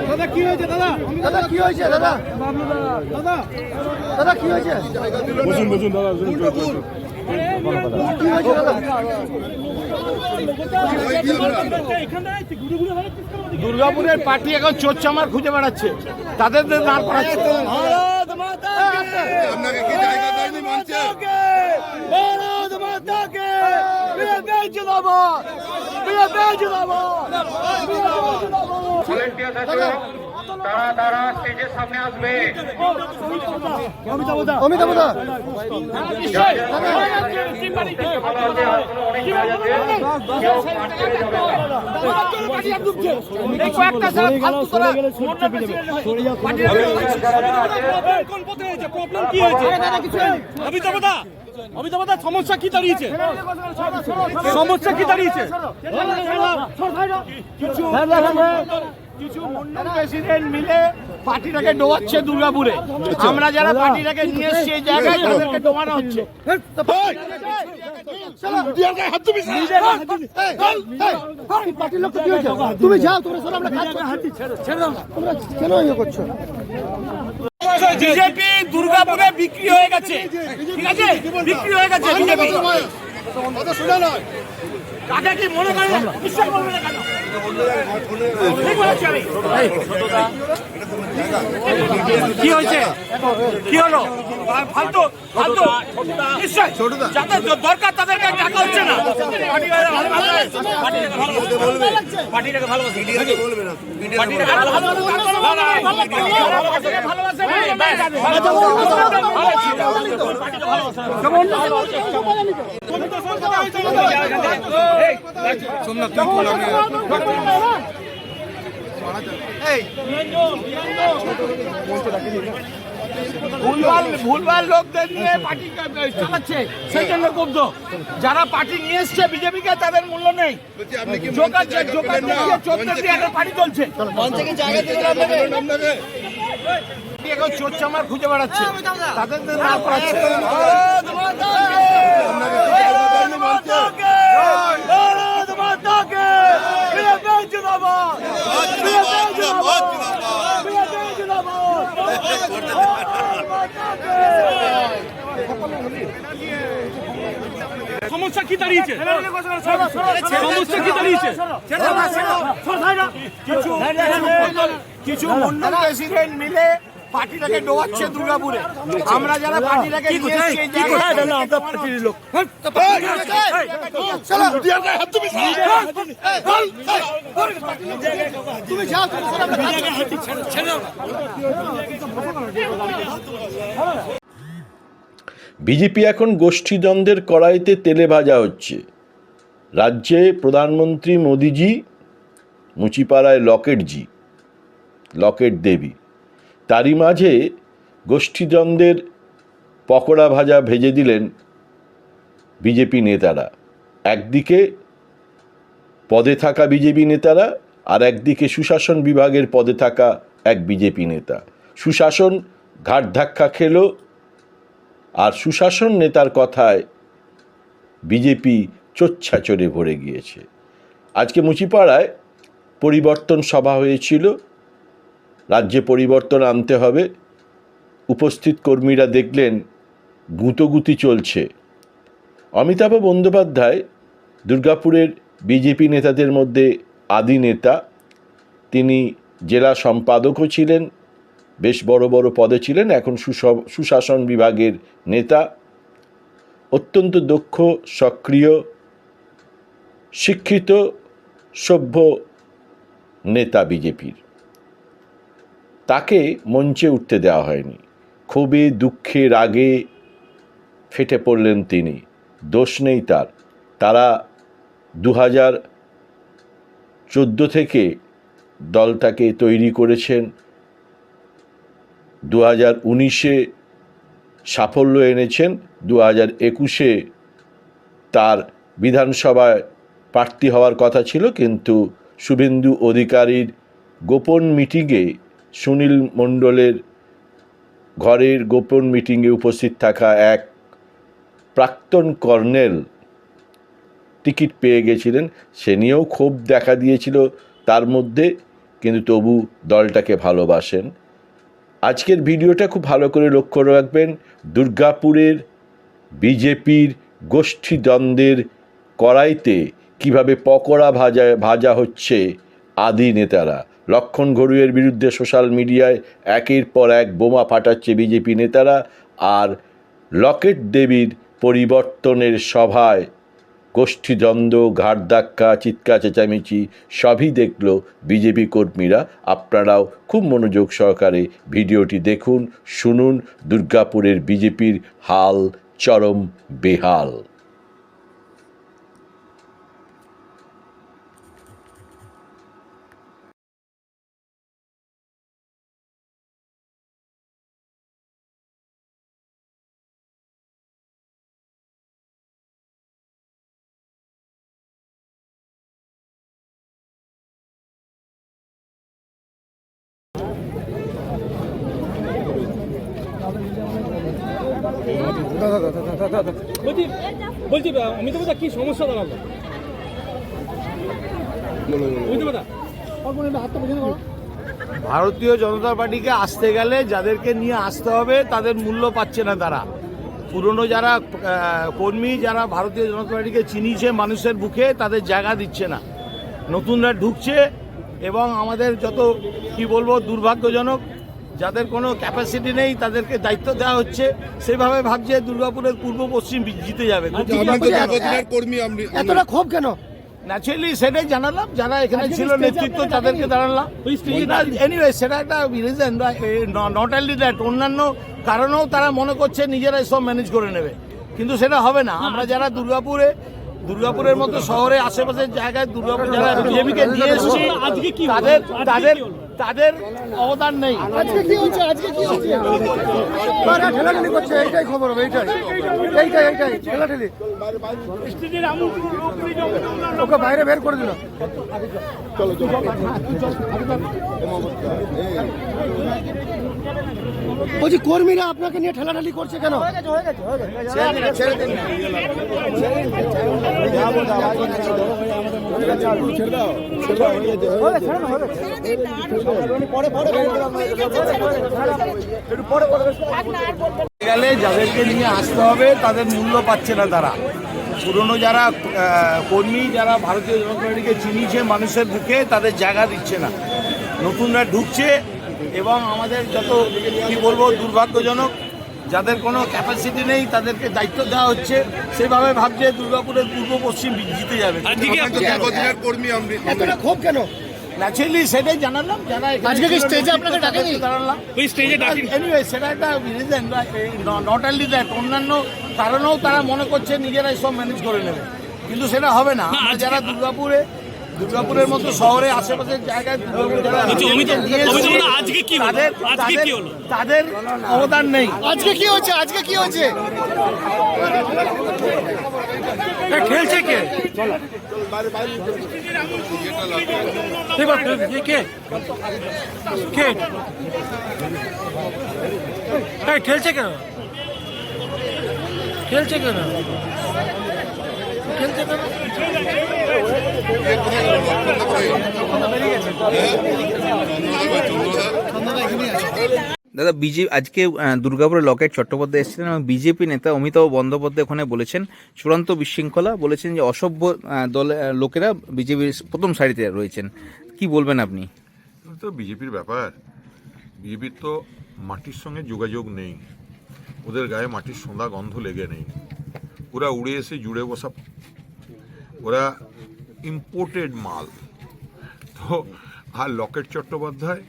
দাদা কি হয়েছে দাদা? দাদা কি হয়েছে দাদা? দাদা দাদা কি হয়েছে? বসুন বসুন দাদা, কি হয়েছে দাদা? দুর্গাপুরের পার্টি এখন চোর চামার খুঁজে বেড়াচ্ছে, তাদের দাঁড় করাচ্ছে। আপনাকে কি জায়গা দেয়নি মঞ্চে? তারা স্টেজের সামনে আসবে। অমিতাভ দা অমিতাভ দা সমস্যা কি দাঁড়িয়েছে? সমস্যা কি দাঁড়িয়েছে? কিছু মন্ডল প্রেসিডেন্ট মিলে পার্টিটাকে ডোবাচ্ছে দুর্গাপুরে। আমরা যারা পার্টিটাকে নিয়ে এসছি এই জায়গায় তাদেরকে ডোবানো হচ্ছে। তুমি যাও, তোমরা আমরা কেন ইয়ে করছো? বিজেপি দুর্গাপুরে বিক্রি হয়ে গেছে, ঠিক আছে? বিক্রি হয়ে গেছে বিজেপি। কাকে কি মনে করেন? বিশ্বাস করবে না কেন? কি হয়েছে? কি হলো? ফালতু ফালতু নিশ্চয় যাদের দরকার তাদেরকে টাকা হচ্ছে না। পার্টিটাকে ভালোবাসে, ভুলভাল লোকদের নিয়ে পার্টি চালাচ্ছে, সেই জন্য ক্ষুব্ধ। যারা পার্টি নিয়ে এসছে বিজেপিকে তাদের মূল্য নেই। পার্টি চলছে, এখন চোর চামার খুঁজে বেড়াচ্ছে, তাদের দাঁড় করাচ্ছে। সমস্যা কি দাঁড়িয়েছে? সমস্যা কি দাঁড়িয়েছে? কিছু মন্ডল প্রেসিডেন্ট মিলে পার্টিটাকে ডোবাচ্ছে দুর্গাপুরে। আমরা যারা পার্টিটাকে নিয়ে এসছি এই জায়গায় লোক। তুমি যাও, বিজেপি এখন গোষ্ঠীদ্বন্দ্বের কড়াইতে তেলে ভাজা হচ্ছে। রাজ্যে প্রধানমন্ত্রী মোদিজি, মুচিপাড়ায় লকেট দেবী, তারই মাঝে গোষ্ঠীদ্বন্দ্বের পকোড়া ভাজা ভেজে দিলেন বিজেপি নেতারা। একদিকে পদে থাকা বিজেপি নেতারা, আর একদিকে সুশাসন বিভাগের পদে থাকা এক বিজেপি নেতা। সুশাসন ঘাট ধাক্কা খেল, আর সুশাসন নেতার কথায় বিজেপি চোচ্ছাচরে ভরে গিয়েছে। আজকে মুচিপাড়ায় পরিবর্তন সভা হয়েছিল। রাজ্যে পরিবর্তন আনতে হবে। উপস্থিত কর্মীরা দেখলেন গুঁতোগুতি চলছে। অমিতাভ বন্দ্যোপাধ্যায় দুর্গাপুরের বিজেপি নেতাদের মধ্যে আদি নেতা। তিনি জেলা সম্পাদকও ছিলেন, বেশ বড় বড় পদে ছিলেন। এখন সুশাসন বিভাগের নেতা, অত্যন্ত দক্ষ, সক্রিয়, শিক্ষিত, সভ্য নেতা বিজেপির। তাকে মঞ্চে উঠতে দেওয়া হয়নি। ক্ষোভে, দুঃখে, রাগে ফেটে পড়লেন তিনি। দোষ নেই তার। তারা 2014 থেকে দলটাকে তৈরি করেছেন। 2019-এ সাফল্য এনেছেন। 2021-এ তার বিধানসভায় প্রার্থী হওয়ার কথা ছিল, কিন্তু শুভেন্দু অধিকারীর গোপন মিটিংয়ে সুনীল মণ্ডলের ঘরের গোপন মিটিংয়ে উপস্থিত থাকা এক প্রাক্তন কর্নেল টিকিট পেয়ে গেছিলেন, সে নিয়েও ক্ষোভ দেখা দিয়েছিল তার মধ্যে, কিন্তু তবু দলটাকে ভালোবাসেন। আজকের ভিডিওটা খুব ভালো করে লক্ষ্য রাখবেন। দুর্গাপুরের বিজেপির গোষ্ঠীদ্বন্দ্বের কড়াইতে কিভাবে পকোড়া ভাজা হচ্ছে আদি নেতারা। লক্ষণ ঘড়ুইয়ের বিরুদ্ধে সোশ্যাল মিডিয়ায় একের পর এক বোমা ফাটাচ্ছে বিজেপি নেতারা, আর লকেট দেবীর পরিবর্তনের সভায় গোষ্ঠীদ্বন্দ্ব, ঘাট ধাক্কা, চিৎকার চেঁচামেচি সবই দেখল বিজেপি কর্মীরা। আপনারাও খুব মনোযোগ সহকারে ভিডিওটি দেখুন, শুনুন। দুর্গাপুরের বিজেপির হাল চরম বেহাল। বলছি অমিতাভ দা কি সমস্যা দাঁড়ালো? ভারতীয় জনতা পার্টিকে আসতে গেলে যাদেরকে নিয়ে আসতে হবে তাদের মূল্য পাচ্ছে না তারা। পুরনো যারা কর্মী, যারা ভারতীয় জনতা পার্টিকে চিনিয়েছে মানুষের বুকে, তাদের জায়গা দিচ্ছে না। নতুনরা ঢুকছে এবং আমাদের যত কি বলবো দুর্ভাগ্যজনক, যাদের কোনো ক্যাপাসিটি নেই তাদেরকে দায়িত্ব দেওয়া হচ্ছে। সেভাবে ভাবছে দুর্গাপুরের পূর্ব পশ্চিম জিতে যাবে। এতটা ক্ষোভ কেন? ন্যাচুরালি সেটাই জানালাম, যারা এখানে ছিল নেতৃত্ব তাদেরকে দাঁড়ালাম। এনিওয়ে সেটা একটা রিজন, নট অনলি দ্যাট, অন্যান্য কারণেও তারা মনে করছে নিজেরাই সব ম্যানেজ করে নেবে, কিন্তু সেটা হবে না। আমরা যারা দুর্গাপুরের মতো শহরে আশেপাশের জায়গায় দুর্গাপুর যারা বিজেপিকে নিয়ে এসেছি, তাদের অবদান নেই। আজকে কি হচ্ছে? ঠেলাঠেলি করছে, এইটাই খবর হবে। এইটাই ঠেলাঠেলি, ওকে বাইরে বের করে দিল। বলছি কর্মীরা আপনাকে নিয়ে ঠেলাঠেলি করছে কেন? গেলে যাদেরকে নিয়ে আসতে হবে তাদের মূল্য পাচ্ছে না তারা। পুরনো যারা কর্মী, যারা ভারতীয় জনতা পার্টিকে চিনিয়েছে মানুষের বুকে, তাদের জায়গা দিচ্ছে না। নতুনরা ঢুকছে এবং আমাদের যত কি বলবো দুর্ভাগ্যজনক, যাদের কোনো ক্যাপাসিটি নেই তাদেরকে দায়িত্ব দেওয়া হচ্ছে। সেভাবে ভাবছে দুর্গাপুরের পূর্ব পশ্চিম জিতে যাবে। এতটা ক্ষোভ কেন? ন্যাচুরালি সেটাই জানালাম, যারা আজকে কি স্টেজে আপনাকে ডাকেনি? দাঁড়ালাম। এনিওয়ে সেটা একটা রিজন, নট অনলি দ্যাট, অন্যান্য কারণেও তারা মনে করছে নিজেরাই সব ম্যানেজ করে নেবে, কিন্তু সেটা হবে না। আমরা যারা দুর্গাপুরের মতো শহরে আশেপাশের জায়গায় তাদের অবদান নেই। আজকে কি হচ্ছে? খেলছে কে? খেলছে কেন? দাদা, আজকে দুর্গাপুরে লকেট চট্টোপাধ্যায় এসেছিলেন এবং বিজেপি নেতা অমিতাভ বন্দ্যোপাধ্যায় ওখানে বলেছেন চূড়ান্ত বিশৃঙ্খলা, বলেছেন যে অসভ্য দলের লোকেরা বিজেপির প্রথম সারিতে রয়েছেন। কি বলবেন আপনি? তো বিজেপির ব্যাপার, বিজেপির তো মাটির সঙ্গে যোগাযোগ নেই, ওদের গায়ে মাটির সোঁদা গন্ধ লেগে নেই। ওরা উড়ে এসে জুড়ে বসা, ওরা ইম্পোর্টেড মাল। তো আর লকেট চট্টোপাধ্যায়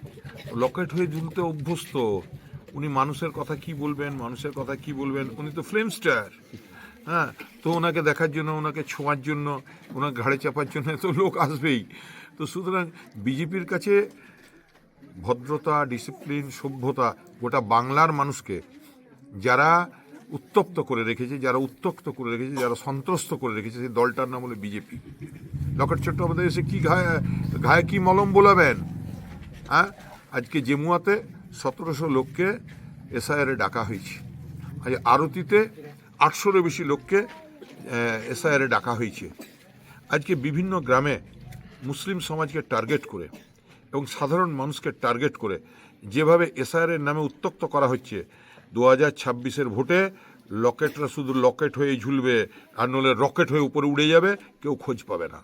লকেট হয়ে ঝুলতে অভ্যস্ত। উনি মানুষের কথা কি বলবেন, উনি তো ফিল্ম স্টার। হ্যাঁ, তো ওনাকে দেখার জন্য, ওনাকে ছোঁয়ার জন্য, ওনাকে ঘাড়ে চাপার জন্য তো লোক আসবেই। তো সুতরাং বিজেপির কাছে ভদ্রতা, ডিসিপ্লিন, সভ্যতা গোটা বাংলার মানুষকে যারা উত্তপ্ত করে রেখেছে, যারা সন্ত্রস্ত করে রেখেছে, সেই দলটার নাম হলো বিজেপি। লকেট চট্টোপাধ্যায় এসে কি ঘায়ে কি মলম বোলাবেন? হ্যাঁ, আজকে জেমুয়াতে 1700 লোককে এসআইআরে ডাকা হয়েছে। আজ আরতিতে 800-এর বেশি লোককে এসআইআরে ডাকা হয়েছে। আজকে বিভিন্ন গ্রামে মুসলিম সমাজকে টার্গেট করে এবং সাধারণ মানুষকে টার্গেট করে যেভাবে এসআইআরের নামে উত্ত্যক্ত করা হচ্ছে, 2026-এর ভোটে লকেটরা শুধু লকেট হয়ে ঝুলবে, আর নলে রকেট হয়ে উপরে উড়ে যাবে, কেউ খোঁজ পাবে না।